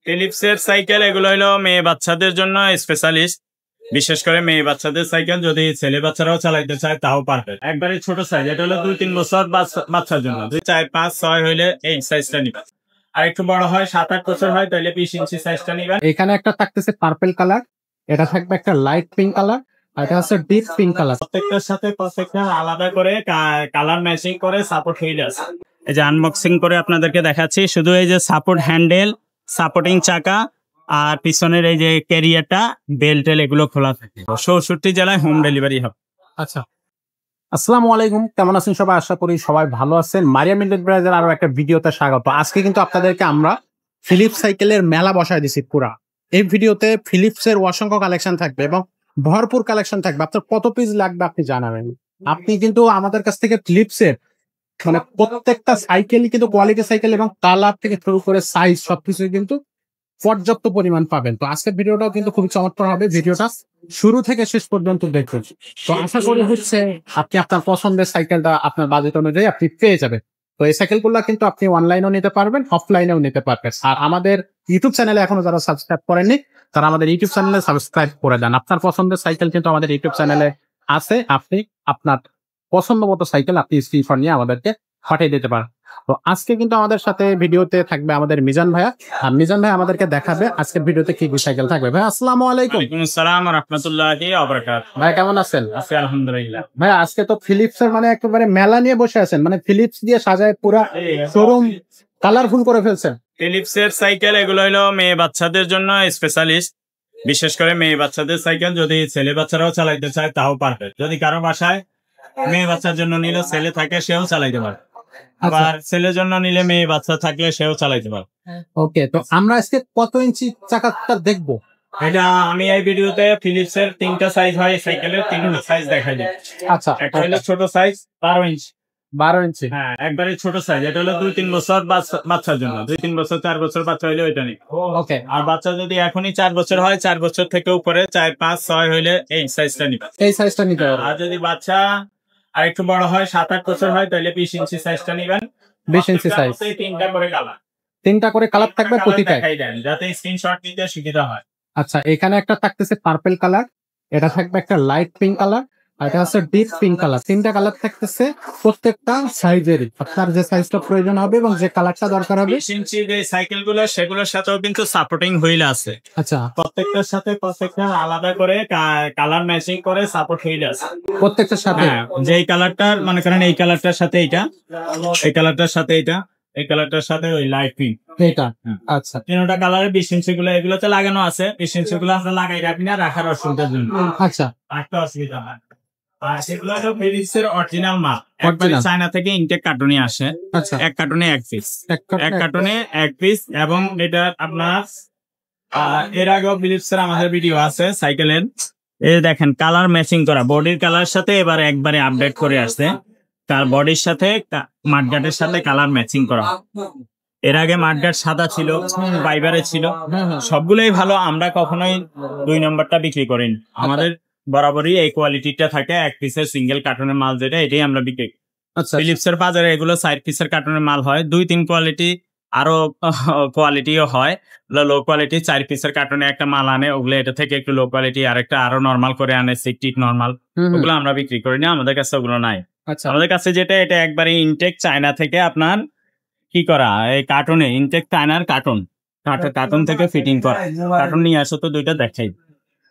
ফিলিপসের cycle এগুলো হলো মেয়ে বাচ্চাদের জন্য স্পেশালিস্ট। বিশেষ করে মেয়ে বাচ্চাদের সাইকেল যদি ছেলে বাচ্চারাও চালাইতে চায় তাও পারবে। একবারে ছোট সাইজ, এটা হলো 2-3 বছর বাচ্চার জন্য। 2, 4, 5, 6 হইলে এই সাইজটা নিবেন। আর একটু বড় হয় 7-8 বছর হয় তাহলে 20 ইঞ্চি সাইজটা নিবেন। এখানে একটা থাকতেছে পার্পল কালার, এটা থাকবে একটা লাইট পিঙ্ক কালার, আর এটা হচ্ছে ডিপ পিঙ্ক কালার। প্রত্যেকটার সাথে প্রত্যেকটা আলাদা করে কালার ম্যাচিং করে সাপোর্ট হুইল আছে। এই যে আনবক্সিং করে আপনাদেরকে দেখাচ্ছি। শুধু এই যে সাপোর্ট হ্যান্ডেল, সাপোর্টিং চাকা আর পিছনের এই যে ক্যারিয়ারটা, বেল্টেল এগুলো খোলা থাকে। 64 জেলায় হোম ডেলিভারি হবে। আচ্ছা, আসসালামু আলাইকুম, কেমন আছেন সবাই? আশা করি সবাই ভালো আছেন। মারিয়াম এন্টারপ্রাইজের আরো একটা ভিডিওতে স্বাগত। আজকে কিন্তু আপনাদেরকে আমরা ফিলিপস সাইকেলের মেলা বসায় দিছি পুরা। এই ভিডিওতে ফিলিপসের অসংখ্য কালেকশন থাকবে এবং ভরপুর কালেকশন থাকবে। আপনার কত পিস লাগবে আপনি জানাবেন। আপনি কিন্তু আমাদের কাছ থেকে ফিলিপসের মানে প্রত্যেকটা সাইকেলই কিন্তু কোয়ালিটি সাইকেল এবং কালার থেকে শুরু করে সাইজ সবকিছুই কিন্তু পর্যাপ্ত পরিমাণ পাবেন। তো আজকের ভিডিওটাও কিন্তু খুবই চমৎকার হবে। ভিডিওটা শুরু থেকে শেষ পর্যন্ত দেখবেন। তো আশা করি হচ্ছে আপনি আপনার পছন্দের সাইকেলটা আপনার বাজেট অনুযায়ী আপনি পেয়ে যাবেন। তো এই সাইকেলগুলো কিন্তু আপনি অনলাইনেও নিতে পারবেন, অফলাইনেও নিতে পারবেন। আর আমাদের ইউটিউব চ্যানেলে এখনো যারা সাবস্ক্রাইব করেননি তারা আমাদের ইউটিউব চ্যানেলে সাবস্ক্রাইব করে দেন। আপনার পছন্দের সাইকেল কিন্তু আমাদের ইউটিউব চ্যানেলে আছে। আপনি আপনার পছন্দ মতো সাইকেল আপনি স্ক্রিনশট নিয়ে আমাদেরকে পাঠিয়ে দিতে পারেন। তো আজকে কিন্তু আমাদের সাথে ভিডিওতে থাকবে আমাদের মিজান ভাইয়া। আর মিজান ভাই আমাদেরকে দেখাবে আজকের ভিডিওতে কি কি সাইকেল থাকবে। ভাই আসসালামু আলাইকুম। ওয়ালাইকুম আসসালাম ওয়া রাহমাতুল্লাহি ওয়া বারাকাতুহু। ভাই কেমন আছেন? আছি আলহামদুলিল্লাহ। ভাই আজকে তো ফিলিপসের মানে একেবারে মেলা নিয়ে বসে আছেন, মানে ফিলিপস দিয়ে সাজায় পুরা শোরুম কালারফুল করে ফেলছেন। ফিলিপসের সাইকেল এগুলো হলো মেয়ে বাচ্চাদের জন্য স্পেশালিস্ট। বিশেষ করে মেয়ে বাচ্চাদের সাইকেল যদি ছেলে বাচ্চারাও চালাইতে চায় তাও পারবে। যদি কারো বাসায় মেয়ে বাচ্চার জন্য নিলে ছেলে থাকে সেও চালাইতে পারে, আবার ছেলের জন্য নিলে মেয়ে বাচ্চা থাকলে সেও চালাইতে পারে। ওকে, তো আমরা আজকে কত ইঞ্চি চাকাটা দেখবো? এটা আমি এই ভিডিওতে ফিলিপসের 3টা সাইজ হয় সাইকেলের, 3টা সাইজ দেখাই দিই। আচ্ছা, একটা হলো ছোট সাইজ 12 ইঞ্চি। 12 ইঞ্চি, হ্যাঁ একবারে ছোট সাইজ। এটা হলো 2-3 বছর বাচ্চার জন্য। 2-3 বছর 4 বছর বাচ্চা হইলে ওইটা নেই। ওকে। আর বাচ্চা যদি এখনই 4 বছর হয়, 4 বছর থেকে উপরে 4, 5, 6 হইলে এই সাইজটা নিবে। এই সাইজটা নিতে হবে। আর যদি বাচ্চা আর একটু বড় হয় 7-8 বছর হয় তাহলে 20 ইঞ্চি সাইজটা নিবেন। 20 ইঞ্চি সাইজ। 3টা করে কালার। 3টা করে কালার থাকবে প্রতিটায়, যাতে স্ক্রিনশট নিতে সুবিধা হয়। আচ্ছা, এখানে একটা থাকতেছে পার্পল কালার, এটা থাকবে একটা লাইট পিঙ্ক কালার, আর এটা হচ্ছে ডিপ পিঙ্ক কালার। 3টা কালার থাকতেছে প্রত্যেকটা সাইজেরই। আপনার যে সাইজটা প্রয়োজন হবে এবং যে কালারটা দরকার হবে। 20 ইঞ্চি যে সাইকেল গুলো সেগুলোর সাথেও কিন্তু সাপোর্টিং হুইল আছে। আচ্ছা, প্রত্যেকটার সাথে প্রত্যেকটা আলাদা করে কালার ম্যাচিং করে সাপোর্ট হুইল আছে প্রত্যেকটার সাথে। যে এই কালারটার মনে করেন এই কালারটার সাথে এইটা, এই কালারটার সাথে এইটা, এই কালারটার সাথে ওই লাইট পিঙ্ক এটা। আচ্ছা, 3টা কালারের 20 ইঞ্চি গুলো এগুলোতে লাগানো আছে। 20 ইঞ্চি গুলো আমরা লাগাই রাখি না, রাখার অসুবিধার জন্য। আচ্ছা, একটা অসুবিধা হয়। আর সেগুলো হলো ফিলিপসের অরিজিনাল মাল। একবারে চায়না থেকে ইনটেক কার্টুনে আসে। আচ্ছা, এক কার্টুনে এক পিস, এক কার্টুনে এক পিস। এবং এটা আপনার এর আগেও ফিলিপসের আমাদের ভিডিও আছে সাইকেলের। এই দেখেন কালার ম্যাচিং করা, বডির কালার সাথে এবার একবারে আপডেট করে আসছে। তার বডির সাথে মাঠগাটের সাথে কালার ম্যাচিং করা। এর আগে মাঠগাট সাদা ছিল, ফাইবারে ছিল, সবগুলোই ভালো। আমরা কখনোই 2 নম্বরটা বিক্রি করিনি। আমাদের বরাবরই এই কোয়ালিটিটা থাকে। এক পিসের সিঙ্গেল কার্টুনের মাল যেটা, এটাই আমরা বিক্রি করি। আচ্ছা, ফিলিপসের বাজারে এগুলো 4 পিসের কার্টুনের মাল হয়। 2-3 কোয়ালিটি আরো কোয়ালিটিও হয়। লো কোয়ালিটি 4 পিসের কার্টুনে একটা মাল আনে, ওগুলো এটা থেকে একটু লো কোয়ালিটি আর একটা আরো নরমাল করে আনে, সিকটিক নরমাল। ওগুলো আমরা বিক্রি করি না, আমাদের কাছে ওগুলো নাই। আচ্ছা, আমাদের কাছে যেটা, এটা একবারে ইনটেক চায়না থেকে আপনার কি করা, এই কার্টুনে ইনটেক চায়নার কার্টুন থেকে ফিটিং করা। কার্টুন নিয়ে আসো তো, 2টা দেখাই।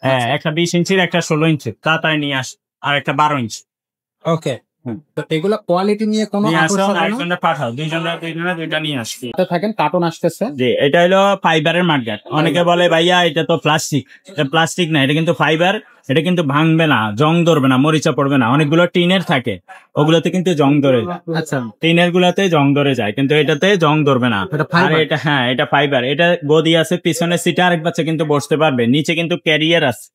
হ্যাঁ, একটা 20 ইঞ্চির, একটা 16 ইঞ্চি, তাড়াতাড়ি নিয়ে আস। আর একটা 12 ইঞ্চি। ওকে। তো এগুলো কোয়ালিটি নিয়ে কোনো একজনটা পাঠাও, দুইটা নিয়ে আসছি। থাকেন কার্টুন আসতেছে। জি, এটা হলো ফাইবারের মাঠগাট। অনেকে বলে ভাইয়া এটা তো প্লাস্টিক। এটা প্লাস্টিক না, এটা কিন্তু ফাইবার। এটা কিন্তু ভাঙবে না, জং ধরবে না, মরিচা পড়বে না। অনেকগুলো টিনের থাকে, ওগুলোতে কিন্তু জং ধরে যায়। আচ্ছা, টিনের গুলাতে জং ধরে যায়, কিন্তু এটাতে জং ধরবে না। আর এটা, হ্যাঁ এটা ফাইবার। এটা গদি আছে, পিছনে সিটে আরেক বাচ্চা কিন্তু বসতে পারবে। নিচে কিন্তু ক্যারিয়ার আছে,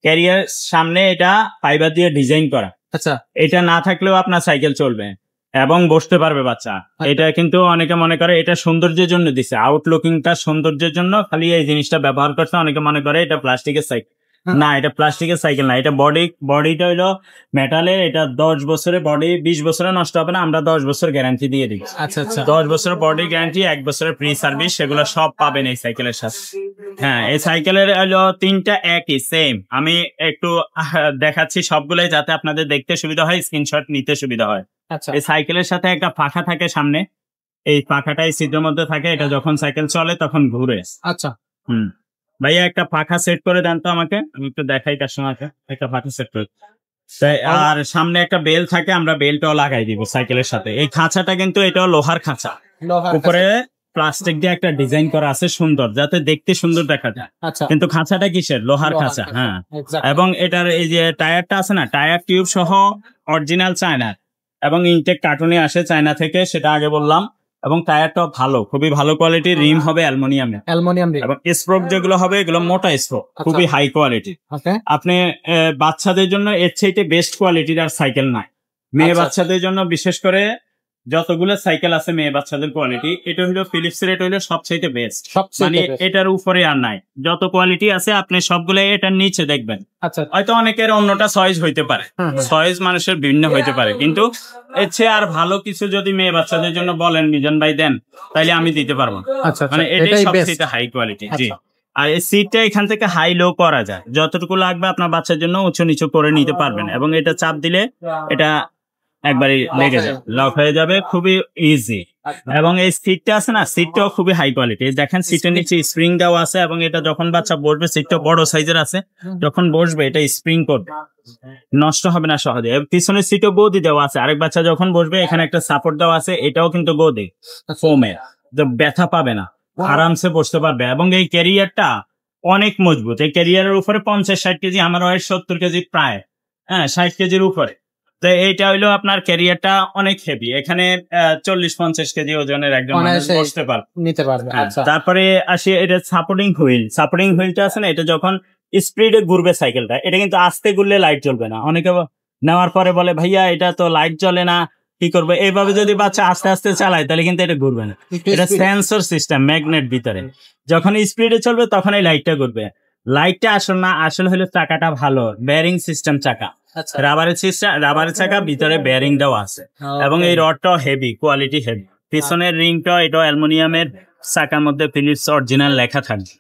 ক্যারিয়ার সামনে এটা ফাইবার দিয়ে ডিজাইন করা। আচ্ছা, এটা না থাকলেও আপনার সাইকেল চলবে এবং বসতে পারবে বাচ্চা। এটা কিন্তু অনেকে মনে করে এটা সৌন্দর্যের জন্য দিছে, আউটলুকিংটা সৌন্দর্যের জন্য খালি এই জিনিসটা ব্যবহার করছে। অনেকে মনে করে এটা প্লাস্টিকের সাইকেল, না এটা প্লাস্টিকের সাইকেল না, এটা বডিটা হইলো মেটালের। এটা 10 বছরের বডি, 20 বছরে নষ্ট হবে না, আমরা 10 বছর গ্যারান্টি দিয়ে দিই। আচ্ছা 10 বছরের বডি গ্যারান্টি, 1 বছরের ফ্রি সার্ভিস, সেগুলো সব পাবেন এই সাইকেলের সাথে। হ্যাঁ, এই সাইকেলের হলো 3টা একই সেম। আমি একটু দেখাচ্ছি সবগুলাই, যাতে আপনাদের দেখতে সুবিধা হয়, স্ক্রিনশট নিতে সুবিধা হয়। আচ্ছা এই সাইকেলের সাথে একটা পাখা থাকে সামনে, এই পাখাটাই ছিদ্রের মধ্যে থাকে, এটা যখন সাইকেল চলে তখন ঘুরে। আচ্ছা ভাইয়া একটা পাখা সেট করে দেন তো আমাকে, আমি একটু দেখাই কাস্টমারকে। একটা পাখা সেট করে, আর সামনে একটা বেল থাকে, আমরা বেলটাও লাগাই দিব সাইকেলের সাথে। এই খাঁচাটা কিন্তু এটাও লোহার খাঁচা, উপরে প্লাস্টিক দিয়ে একটা ডিজাইন করা আছে সুন্দর, যাতে দেখতে সুন্দর দেখা যায়। আচ্ছা কিন্তু খাঁচাটা কিসের? লোহার খাঁচা। হ্যাঁ, এবং এটার এই যে টায়ারটা আছে না, টায়ার টিউব সহ অরিজিনাল চায়না, এবং ইনটেক কার্টুনে আসে চায়না থেকে, সেটা আগে বললাম। এবং টায়ারটাও ভালো, খুবই ভালো কোয়ালিটির। রিম হবে অ্যালুমিনিয়াম, এবং স্প্রোক যেগুলো হবে এগুলো মোটা স্প্রোক, খুবই হাই কোয়ালিটি। আপনি বাচ্চাদের জন্য এর চাইতে বেস্ট কোয়ালিটির আর সাইকেল নাই। মেয়ে বাচ্চাদের জন্য বিশেষ করে যতগুলো সাইকেল আছে মেয়ে বাচ্চাদের কোয়ালিটি, এটা হলো ফিলিপস এর, এটা হলো সবচাইতে বেস্ট। মানে এটার উপরে আর নাই, যত কোয়ালিটি আছে আপনি সবগুলো এটার নিচে দেখবেন। আচ্ছা, হয়তো অনেকের অন্যটা চয়েস হইতে পারে, চয়েস মানুষের বিভিন্ন হইতে পারে, কিন্তু এর চেয়ে আর ভালো কিছু যদি মেয়ে বাচ্চাদের জন্য বলেন মিজান ভাই দেন, তাইলে আমি দিতে পারবো। মানে এটাই সবচেয়ে হাই কোয়ালিটি। জি, আর এই সিটটা এখান থেকে হাই লো করা যায়, যতটুকু লাগবে আপনার বাচ্চার জন্য উঁচু নিচু করে নিতে পারবেন। এবং এটা চাপ দিলে এটা একবারই লেগে যাবে, লক হয়ে যাবে, খুবই ইজি। এবং এই সিটটা আছে না, সিটটাও খুবই হাই কোয়ালিটি। দেখেন সিটের নিচে স্প্রিং দেওয়া আছে, এবং এটা যখন বাচ্চা বসবে, সিটটা বড় সাইজের আছে, যখন বসবে এটা স্প্রিং করবে, নষ্ট হবে না সহজে। পিছনের সিটও গদি দেওয়া আছে, আরেক বাচ্চা যখন বসবে এখানে একটা সাপোর্ট দেওয়া আছে, এটাও কিন্তু গদি ফোমের, ব্যথা পাবে না, আরামসে বসতে পারবে। এবং এই ক্যারিয়ারটা অনেক মজবুত। এই ক্যারিয়ারের উপরে 50-60 কেজি, আমার ওয়েট 70 কেজি প্রায়, 60 কেজির উপরে। তো এইটা হইলো আপনার ক্যারিয়ারটা অনেক হেভি, এখানে 40-50 কেজি ওজনের একজন বসতে পারবে, নিতে পারবে। তারপরে আসি এটা সাপোর্টিং হুইলটা আছে না, এটা যখন স্পিডে ঘুরবে সাইকেলটা, এটা কিন্তু আস্তে ঘুরলে লাইট জ্বলবে না। অনেকে নেওয়ার পরে বলে ভাইয়া এটা তো লাইট জ্বলে না, কি করবে? এইভাবে যদি বাচ্চা আস্তে আস্তে চালায় তাহলে কিন্তু এটা ঘুরবে না। এটা সেন্সর সিস্টেম, ম্যাগনেট ভিতরে, যখন স্পিডে চলবে তখন এই লাইটটা ঘুরবে। লাইটটা আসল না, আসল হলো চাকাটা ভালো, বেয়ারিং সিস্টেম চাকা, রাবারের চাকা, ভিতরে বেয়ারিং টাও আছে, এবং এই রডটাও হেভি, কোয়ালিটি হেভি। পিছনের রিংটা এটা অ্যালুমিনিয়ামের, চাকার মধ্যে ফিলিপস অরিজিনাল লেখা থাকবে,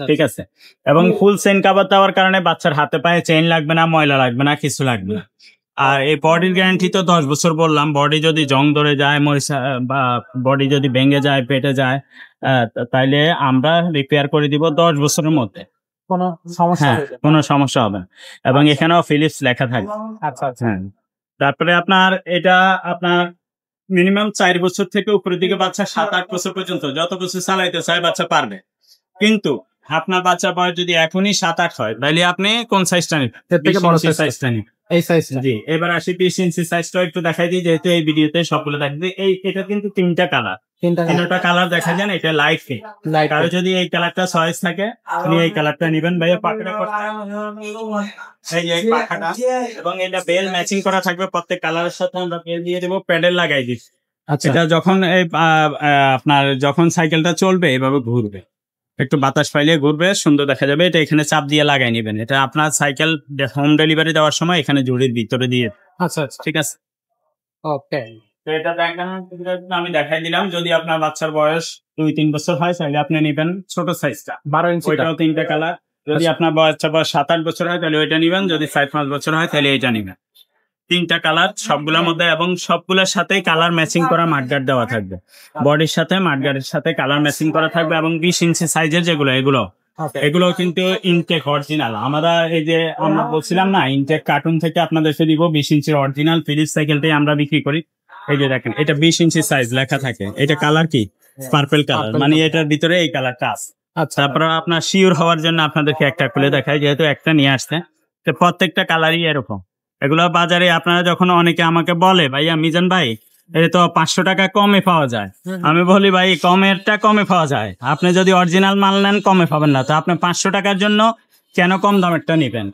ঠিক আছে। এবং ফুল চেইন কভার দেওয়ার কারণে বাচ্চার হাতে পায়ে চেইন লাগবে না, ময়লা লাগবে না, কিছু লাগবে না। আর এই বডির গ্যারান্টি তো 10 বছর বললাম। বডি যদি জং ধরে যায়, মরিচা বা বডি যদি ভেঙে যায়, পেটে যায়, তাইলে আমরা রিপেয়ার করে দিব 10 বছরের মধ্যে, কোনো সমস্যা হবে না। এবং এখানেও ফিলিপস লেখা থাকবে। হ্যাঁ, তারপরে আপনার এটা আপনার মিনিমাম 4 বছর থেকে উপরের দিকে বাচ্চা 7-8 বছর পর্যন্ত যত বছর চালাইতে চায় বাচ্চা পারবে। কিন্তু আপনার বাচ্চা বয়স যদি এখনই 7-8 হয়, তাহলে আপনি কোন সাইজটা নেবেন? সাইজটা নেবেন, এই সাইজটা। জি, এবার আসি 20 ইঞ্চি সাইজটা একটু দেখাই দিই, যেহেতু এই ভিডিওতে সবগুলো দেখাই। এটা কিন্তু 3টা কালার, 3টা কালার দেখা যায় না, এটা লাইট পিঙ্ক। কারো যদি এই কালারটা চয়েস থাকে, আপনি এই কালারটা নেবেন। ভাইয়া পাখাটা এই পাখাটা, এবং এটা বেল ম্যাচিং করা থাকবে প্রত্যেক কালারের সাথে, আমরা বেল দিয়ে দেবো, প্যাডেল লাগাই দিই। এটা যখন আপনার যখন সাইকেলটা চলবে এভাবে ঘুরবে, একটু বাতাস পাইলে ঘুরবে, সুন্দর দেখা যাবে। এটা এখানে চাপ দিয়ে লাগাই নেবেন। এটা আপনার সাইকেল হোম ডেলিভারি দেওয়ার সময় এখানে জুড়ির ভিতরে দিয়ে, আচ্ছা ঠিক আছে, ওকে। তো এটা দেখেন, আমি দেখাই দিলাম। যদি আপনার বাচ্চার বয়স 2-3 বছর হয়, তাহলে আপনি নেবেন ছোট সাইজটা, 12 ইঞ্চি, ওইটাও 3টা কালার। যদি আপনার বাচ্চা বয়স 7-8 বছর হয়, তাহলে ওইটা নিবেন। যদি 4-5 বছর হয়, তাহলে এইটা নিবেন। 3টা কালার সবগুলোর মধ্যে, এবং সবগুলোর সাথে কালার ম্যাচিং করা মাঠগার্ড দেওয়া থাকবে। বডির সাথে মাঠগার্ডের সাথে কালার ম্যাচিং করা থাকবে। এবং 20 ইঞ্চি সাইজের যেগুলো, এগুলো কিন্তু ইনটেক অরিজিনাল। আমরা এই যে আমরা বলছিলাম না, ইনটেক কার্টুন থেকে আপনাদেরকে দিব 20 ইঞ্চির অরিজিনাল ফিলিপস সাইকেলটাই আমরা বিক্রি করি। এই যে দেখেন, এটা 20 ইঞ্চি সাইজ লেখা থাকে। এটা কালার কি? পার্পল কালার, মানে এটার ভিতরে এই কালারটা আছে। তারপর আপনার শিওর হওয়ার জন্য আপনাদেরকে একটা খুলে দেখাই, যেহেতু একটা নিয়ে আসছে, তো প্রত্যেকটা কালারই এরকম। এগুলো বাজারে আপনারা যখন অনেকে আমাকে বলে ভাইয়া মিজান ভাই এটা তো 500 টাকা কমে পাওয়া যায়, আমি বলি ভাই কমেরটা কমে পাওয়া যায়, আপনি যদি অরিজিনাল মাল নেন কমে পাবেন না। তো আপনি 500 টাকার জন্য কেন কম দামেরটা নিবেন?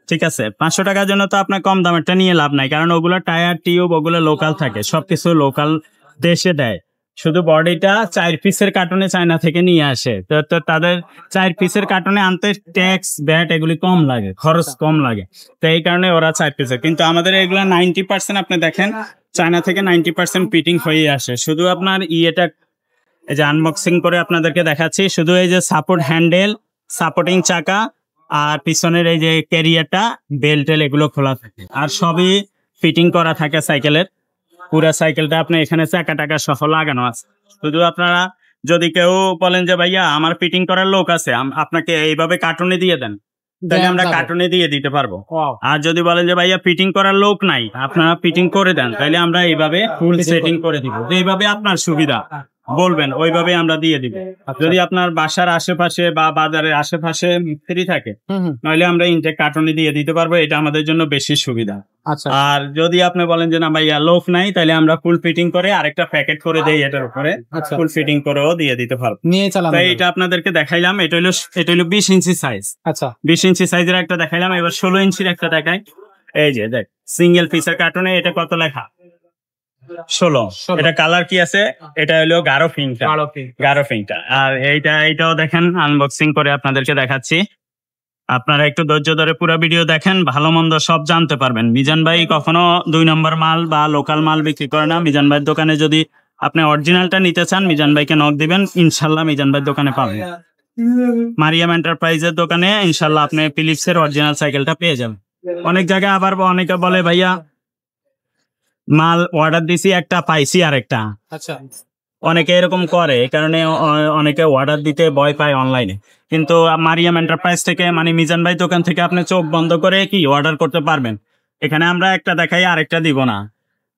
ঠিক আছে, 500 টাকার জন্য তো আপনার কম দামেরটা নিয়ে লাভ নাই, কারণ ওগুলো টায়ার টিউব ওগুলো লোকাল থাকে, সবকিছু লোকাল দেশে দেয়। শুধু বডিটা 4 পিসের কার্টনে চায়না থেকে নিয়ে আসে। তো তাদের 4 পিসের কার্টনে আনতে ট্যাক্স ব্যাট এগুলি কম লাগে, খরচ কম লাগে, তো এই কারণে ওরা 4 পিসের। কিন্তু আমাদের এগুলা 90% আপনি দেখেন চায়না থেকে 90% ফিটিং হয়ে আসে। শুধু আপনার এটা এই যে আনবক্সিং করে আপনাদেরকে দেখাচ্ছি, শুধু এই যে সাপোর্ট হ্যান্ডেল, সাপোর্টিং চাকা আর পিছনের এই যে ক্যারিয়ারটা, বেল্টেল এগুলো খোলা থাকে আর সবই ফিটিং করা থাকে সাইকেলের। পুরো সাইকেলটা আপনি এখানে চাকা টাকা সহ লাগানো আছে। শুধু আপনারা যদি কেউ বলেন যে ভাইয়া আমার ফিটিং করার লোক আছে, আপনাকে এইভাবে কার্টুনে দিয়ে দেন, তাহলে আমরা কার্টুনে দিয়ে দিতে পারবো। আর যদি বলেন যে ভাইয়া ফিটিং করার লোক নাই, আপনারা ফিটিং করে দেন, তাহলে আমরা এইভাবে ফুল সেটিং করে দিব। এইভাবে আপনার সুবিধা বলবেন, ওইভাবে আমরা দিয়ে দিব। যদি আপনার বাসার আশেপাশে বা বাজারের আশেপাশে মিস্ত্রি থাকে, নইলে আমরা ইনটেক কার্টুনে দিয়ে দিতে পারবো। এটা আমাদের জন্য বেশি সুবিধা। আর যদি আপনি বলেন যে না ভাইয়া লোক নাই, তাহলে আমরা ফুল ফিটিং করে আরেকটা প্যাকেট করে দেই, এটার উপরে ফুল ফিটিং করেও দিয়ে দিতে পারবো। তাই এটা আপনাদেরকে দেখাইলাম। এটা হলো 20 ইঞ্চি সাইজ। আচ্ছা, 20 ইঞ্চি সাইজের একটা দেখাইলাম। এবার 16 ইঞ্চির একটা দেখাই। এই যে দেখ, সিঙ্গেল পিসের কার্টুনে এটা কত লেখা? 16। এটা কালার কি আছে? এটা হলো গাঢ় পিঙ্কটা। আর এইটাও দেখেন, আনবক্সিং করে আপনাদেরকে দেখাচ্ছি। আপনারা একটু ধৈর্য ধরে পুরো ভিডিও দেখেন, ভালো মন্দ সব জানতে পারবেন। মিজান ভাই কখনো 2 নম্বর মাল বা লোকাল মাল বিক্রি করে না। মিজান ভাইয়ের দোকানে যদি আপনি অরিজিনালটা নিতে চান, মিজান ভাইকে নক দিবেন, ইনশাল্লাহ মিজান ভাইয়ের দোকানে পাবেন। মারিয়াম এন্টারপ্রাইজের দোকানে ইনশাল্লাহ আপনি ফিলিপসের অরিজিনাল সাইকেলটা পেয়ে যাবেন। অনেক জায়গায় আবার অনেকে বলে ভাইয়া মাল অর্ডার দিছি একটা, পাইছি আরেকটা। আচ্ছা, অনেকে এরকম করে, এই কারণে অনেকে অর্ডার দিতে ভয় পায় অনলাইনে। কিন্তু মারিয়াম এন্টারপ্রাইজ থেকে, মানে মিজান ভাই দোকান থেকে আপনি চোখ বন্ধ করে কি অর্ডার করতে পারবেন। এখানে আমরা একটা দেখাই আরেকটা দিব না,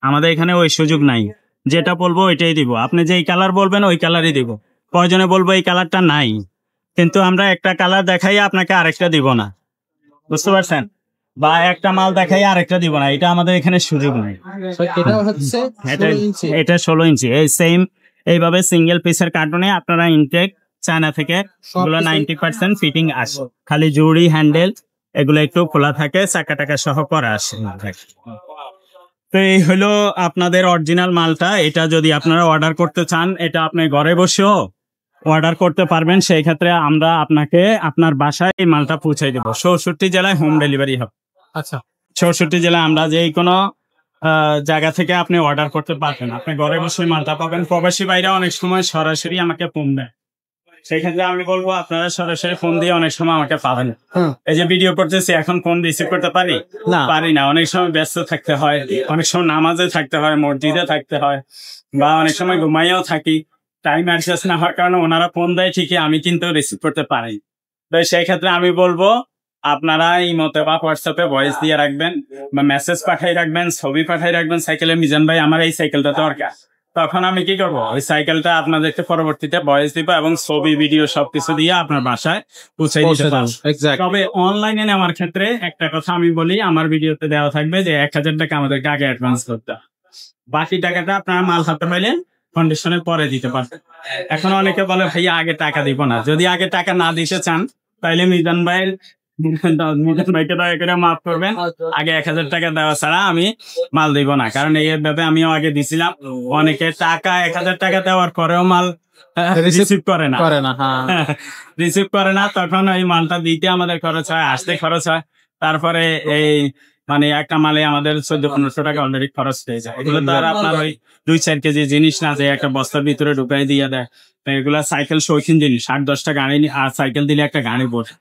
আমাদের এখানে ওই সুযোগ নাই। যেটা বলবো ওইটাই দিব। আপনি যেই কালার বলবেন ওই কালারই দিব। প্রয়োজনে বলবো এই কালারটা নাই, কিন্তু আমরা একটা কালার দেখাই আপনাকে আরেকটা দিব না, বুঝতে পারছেন? বা একটা মাল দেখাই আরেকটা দিব না, এটা আমাদের এখানে সুযোগ নেই। এটা 16 ইঞ্চি এই সেম এইভাবে সিঙ্গেল পিসের কার্টুনে আপনারা ইনটেক চায়না থেকে এগুলো 90% ফিটিং আসে। খালি জুড়ি হ্যান্ডেল এগুলো একটু খোলা থাকে, চাকা টাকা সহ করা আসে। তো এই হলো আপনাদের অরিজিনাল মালটা। এটা যদি আপনারা অর্ডার করতে চান, এটা আপনি ঘরে বসেও অর্ডার করতে পারবেন। সেই ক্ষেত্রে আমরা আপনাকে আপনার বাসায় এই মালটা পৌঁছাই দেবো। 64 জেলায় হোম ডেলিভারি হবে। আচ্ছা, 64 জেলায় আমরা যে কোনো জায়গা থেকে আপনি অর্ডার করতে পারবেন। আপনি ঘরে বসে মালটা পাবেন। প্রবাসী ভাইরা অনেক সময় সরাসরি আমাকে ফোন দেয়, সেই ক্ষেত্রে আমি বলবো আপনারা সরাসরি ফোন দিয়ে অনেক সময় আমাকে পাবেন। এই যে ভিডিও করতেছি এখন, ফোন রিসিভ করতে পারি না, অনেক সময় ব্যস্ত থাকতে হয়, অনেক সময় নামাজে থাকতে হয়, মসজিদে থাকতে হয়, বা অনেক সময় ঘুমাইয়াও থাকি। টাইম অ্যাডজাস্ট না হওয়ার কারণে ওনারা ফোন দেয় ঠিকই, আমি কিন্তু রিসিভ করতে পারি। তো সেই ক্ষেত্রে আমি বলবো আপনারা ইমোতে বা হোয়াটসঅ্যাপে ভয়েস দিয়ে রাখবেন বা মেসেজ পাঠাই রাখবেন, ছবি পাঠাই রাখবেন সাইকেলে, মিজান ভাই আমার এই সাইকেলটা দরকার। তখন আমি কি করবো, ওই সাইকেলটা আপনাদেরকে পরবর্তীতে ভয়েস দিব এবং ছবি ভিডিও সবকিছু দিয়ে আপনার বাসায় পৌঁছাই দিতে পারবো। তবে অনলাইনে নেওয়ার ক্ষেত্রে একটা কথা আমি বলি, আমার ভিডিওতে দেওয়া থাকবে যে 1000 টাকা আমাদেরকে আগে অ্যাডভান্স করতে, বাকি টাকাটা আপনারা মাল হাতে পাইলে কন্ডিশনের পরে দিতে পারবেন। এখন অনেকে বলে ভাইয়া আগে টাকা দিব না। যদি আগে টাকা না দিতে চান, তাইলে মিজান ভাইকে দয়া করে মাফ করবেন, আগে 1000 টাকা দেওয়া ছাড়া আমি মাল দিব না। কারণ এইভাবে আমিও আগে দিছিলাম, অনেকে টাকা 1000 টাকা দেওয়ার পরেও মাল রিসিভ করে না, তখন ওই মালটা দিতে আমাদের খরচ হয়, আসতে খরচ হয়। তারপরে এই মানে একটা মালে আমাদের 1400-1500 টাকা অলরেডি খরচ হয়ে যায়। এগুলো তো আর আপনার ওই 2-4 কেজি জিনিস না যে একটা বস্তার ভিতরে ঢুকাই দিয়ে দেয়। এগুলা সাইকেল শৌখিন জিনিস, 8-10টা গাড়ি আর সাইকেল দিলে একটা গাড়ি পড়ে।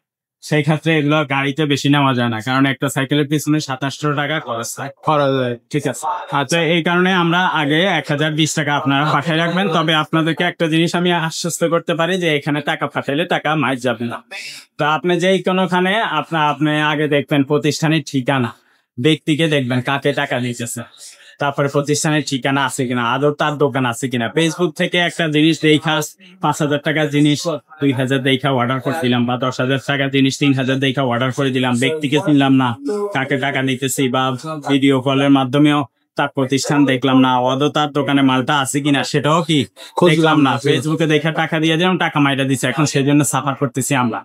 সেই ক্ষেত্রে এগুলো গাড়িতে বেশি নেওয়া যায় না, কারণ একটা সাইকেলের পিছনে 2700 টাকা খরচ হয়। ঠিক আছে, আচ্ছা, এই কারণে আমরা আগে 1020 টাকা আপনারা পাঠিয়ে রাখবেন। তবে আপনাদেরকে একটা জিনিস আমি আশ্বস্ত করতে পারি যে এখানে টাকা পাঠাইলে টাকা মাইজ যাবে না। তো আপনি যেই কোনোখানে আপনি আগে দেখবেন প্রতিষ্ঠানের ঠিকানা, ব্যক্তিকে দেখবেন কাকে টাকা দিতেছে, তারপরে প্রতিষ্ঠানের ঠিকানা আছে কিনা, আদৌ তার দোকান আছে কিনা। ফেসবুক থেকে একটা জিনিস দেখা 5000 টাকার জিনিস 2000 দেখা অর্ডার করে দিলাম, বা 10,000 টাকার জিনিস 3000 দেখা অর্ডার করে দিলাম, ব্যক্তিকে চিনলাম না কাকে টাকা নিতেছি, বা ভিডিও কলের মাধ্যমেও তার প্রতিষ্ঠান দেখলাম না, অদৌ তার দোকানে মালটা আছে কিনা সেটাও কি দেখলাম না। ফেসবুকে দেখে টাকা দিয়ে দিলাম, টাকা মাইরা দিছে, এখন সেজন্য সাফার করতেছি আমরা।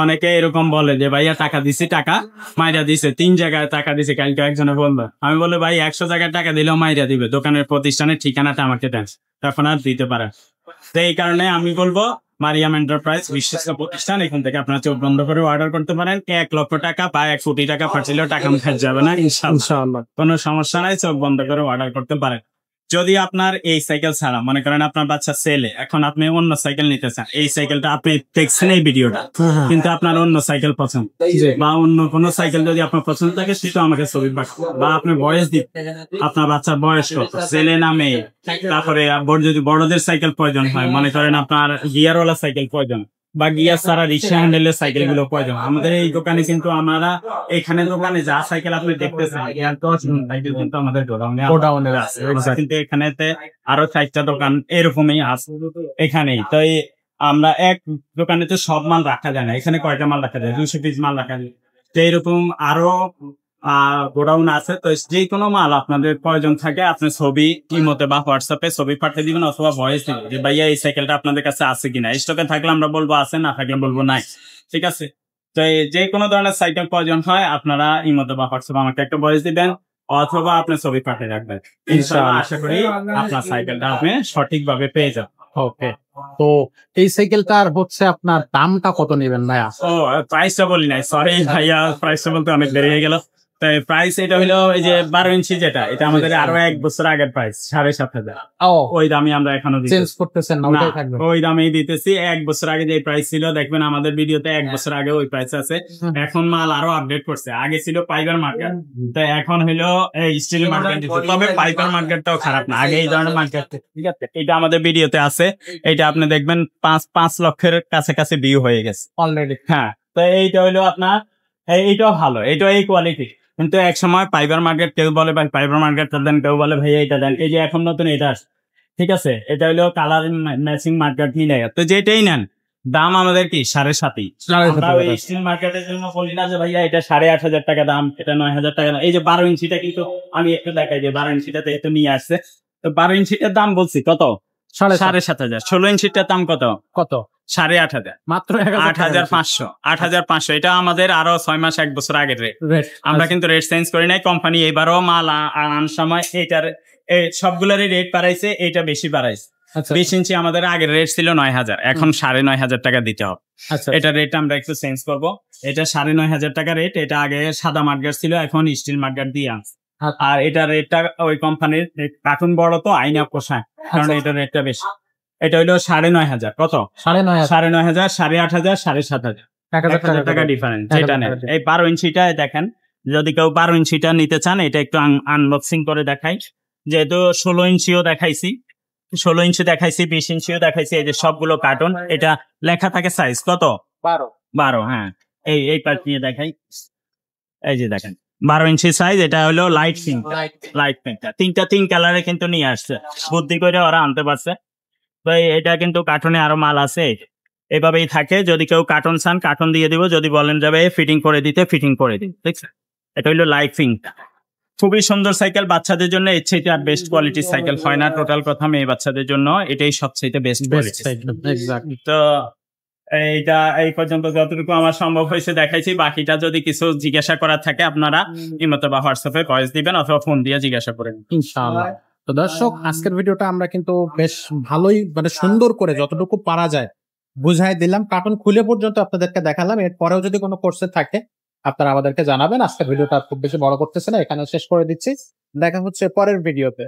অনেকে এরকম বলে যে ভাইয়া টাকা দিছি, টাকা মাইরা দিছে, 3 জায়গায় টাকা দিছে। কালকে একজনে বলবো, আমি বলে ভাই 100 জায়গায় টাকা দিলেও মাইরা দিবে, দোকানের প্রতিষ্ঠানের ঠিকানাটা আমাকে দেন, তখন আর দিতে পারে। তো এই কারণে আমি বলবো মারিয়াম এন্টারপ্রাইজ বিশ্বস্ত প্রতিষ্ঠান, এখান থেকে আপনারা চোখ বন্ধ করে অর্ডার করতে পারেন। 1 লক্ষ টাকা বা 1 কোটি টাকা পাঠালেও টাকা মুখে যাবে না ইনশাআল্লাহ, কোনো সমস্যা নাই, চোখ বন্ধ করে অর্ডার করতে পারেন। যদি আপনার এই সাইকেল ছাড়া মনে করেন আপনার বাচ্চা ছেলে, এখন আপনি অন্য সাইকেল নিতে চান, এই সাইকেলটা আপনি দেখছেন এই ভিডিওটা, কিন্তু আপনার অন্য সাইকেল পছন্দ বা অন্য কোনো সাইকেল যদি আপনার পছন্দ থাকে সেটা আমাকে ছবি পাঠান, বা আপনার বয়স দিন, আপনার বাচ্চার বয়স কত, ছেলে না মেয়ে। তারপরে যদি বড়দের সাইকেল প্রয়োজন হয়, মনে করেন আপনার গিয়ারওয়ালা সাইকেল প্রয়োজন বা গিয়ার ছাড়া রিক্সা হ্যান্ডেলের সাইকেল গুলো প্রয়োজন, আমাদের এই দোকানে কিন্তু আমরা এখানে দোকানে যা সাইকেল আপনি দেখতেছেন সাইকেল কিন্তু আমাদের গোডাউনে আছে, কিন্তু এখানেতে আরো 4টা দোকান এরকমই আছে এখানেই। তো আমরা এক দোকানে তো সব মাল রাখা যায় না, এখানে কয়টা মাল রাখা যায়, 200 পিস মাল রাখা যায়। তো এরকম আরো গোডাউন আছে। তো যে কোনো মাল আপনাদের প্রয়োজন থাকে, আপনি ছবি ইমোতে বা হোয়াটসঅ্যাপে ছবি পাঠিয়ে দিবেন অথবা ভয়েস দিবেন যে ভাইয়া এই সাইকেলটা আপনাদের কাছে আছে কিনা। স্টকে থাকলে আমরা বলবো আছে, না থাকলে বলবো নাই, ঠিক আছে। তো যে কোনো ধরনের সাইকেল প্রয়োজন হয় আপনারা ইমোতে বা হোয়াটসঅ্যাপে আমাকে একটা ভয়েস দিবেন অথবা আপনি ছবি পাঠিয়ে রাখবেন, ইনশাআল্লাহ আশা করি আপনার সাইকেলটা আপনি সঠিকভাবে পেয়ে যাবেন। ওকে, তো এই সাইকেলটার হচ্ছে আপনার দামটা কত নেবেন ভাইয়া? ও প্রাইসটা বলি নাই, সরি ভাইয়া, প্রাইসটা বলতে অনেক দেরি হয়ে গেল। তাই প্রাইস এটা হলো এই যে 12 ইঞ্চি যেটা, এটা আমাদের আরো 1 বছর আগের প্রাইস 7,500। ওই দামই আমরা এখনো চেঞ্জ করতেছেন না? ওইটাই থাকবে, ওই দামেই দিতেছি। 1 বছর আগে যে প্রাইস ছিল দেখবেন আমাদের ভিডিওতে, 1 বছর আগে ওই প্রাইস আছে। এখন মাল আরো আপডেট করছে, আগে ছিল ফাইবার মার্কেট, তো এখন হলো স্টিল মার্কেট। তবে ফাইবার মার্কেটটাও খারাপ না, আগে এই ধরনের মার্কেট, ঠিক আছে। এটা আমাদের ভিডিওতে আছে, এটা আপনি দেখবেন 5 লক্ষের কাছাকাছি ভিউ হয়ে গেছে অলরেডি। হ্যাঁ, তো এইটা হলো আপনার, এইটাও ভালো, এইটা এই কোয়ালিটি। কিন্তু এক সময় ফাইবার মার্কেট, কেউ বলে ভাই ফাইবার মার্কেটটা দেন, কেউ বলে ভাই এইটা দেন। এই যে এখন নতুন এটা আসছে, ঠিক আছে, এটা হলো কালার ম্যাচিং মার্কেট মিলে, তো যেটাই নেন দাম আমাদের কি 7.5। স্টিল মার্কেটের জন্য বলি না যে ভাইয়া এটা 8,500 টাকা দাম, এটা 9,000 টাকা দাম। এই যে 12 ইঞ্চিটা কিন্তু আমি একটু দেখাই যে 12 ইঞ্চিটাতে একটু নিয়ে আসছে, তো 12 ইঞ্চিটার দাম বলছি কত, 7,500। 16 ইঞ্চিটার দাম কত, 8,500, মাত্র 8,500। এটা আমাদের আরো 6 মাস 1 বছর আগের রেট। আমরা কিন্তু রেট চেঞ্জ করি নাই, কোম্পানি এবারও মাল আনার সময় এইটার সবগুলোরই রেট বাড়াইছে, এইটা বেশি বাড়াইছে। 20 ইঞ্চি আমাদের আগের রেট ছিল 9,000, এখন 9,500 টাকা দিতে হবে। এটা রেট আমরা একটু চেঞ্জ করবো, এটা 9,500 টাকা রেট। এটা আগে সাদা মার্কেট ছিল, এখন স্টিল মার্কেট দিয়ে আনছে। আর এটা রেটটা ওই কোম্পানির কার্টুন বড় তো আইনা পোষায়, কারণ এটা রেটটা বেশি। এটা হইলো 9,500, কত 9,500, 8,500, 7,500, 1,000 টাকা ডিফারেন্স। যেটা নেন এই 12 ইঞ্চিটা দেখেন, যদি কেউ 12 ইঞ্চিটা নিতে চান, এটা একটু আনবক্সিং করে দেখাই। যেহেতু 16 ইঞ্চিও দেখাইছি, 16 ইঞ্চি দেখাইছি, 20 ইঞ্চিও দেখাইছি, এই যে সবগুলো কার্টুন। এটা লেখা থাকে সাইজ কত, 12। হ্যাঁ, এই পার্ট নিয়ে দেখাই, এই যে দেখেন 12 ইঞ্চি সাইজ। এটা হলো লাইট পিঙ্ক, তিনটা 3 কালারে কিন্তু নিয়ে আসছে, বুদ্ধি করে ওরা আনতে পারছে। তো এটা কিন্তু কার্টুনে আরো মাল আছে, এভাবেই থাকে। যদি কেউ কার্টুন চান, কার্টুন দিয়ে দিব, যদি বলেন যাবে ফিটিং করে দিতে, ফিটিং করে দিন, ঠিক আছে। এটা হলো লাইট পিঙ্ক, খুবই সুন্দর সাইকেল। বাচ্চাদের জন্য এর চাইতে আর বেস্ট কোয়ালিটির সাইকেল হয় না। টোটাল কথা, মেয়ে বাচ্চাদের জন্য এটাই সবচেয়ে বেস্ট কোয়ালিটি। তো এইটা এই পর্যন্ত যতটুকু আমার সম্ভব হয়েছে দেখাইছি। বাকিটা যদি কিছু জিজ্ঞাসা করার থাকে আপনারা ইমোতে বা হোয়াটসঅ্যাপে ভয়েস দিবেন অথবা ফোন দিয়ে জিজ্ঞাসা করেন, ইনশাআল্লাহ। তো দর্শক, আজকের ভিডিওটা আমরা কিন্তু বেশ ভালোই, মানে সুন্দর করে যতটুকু পারা যায় বুঝাই দিলাম, কার্টুন খুলে পর্যন্ত আপনাদেরকে দেখালাম। এরপরেও যদি কোনো কোর্সে থাকে আপনারা আমাদেরকে জানাবেন। আজকের ভিডিওটা খুব বেশি বড় করতেছে না, এখানে শেষ করে দিচ্ছি। দেখা হচ্ছে পরের ভিডিওতে।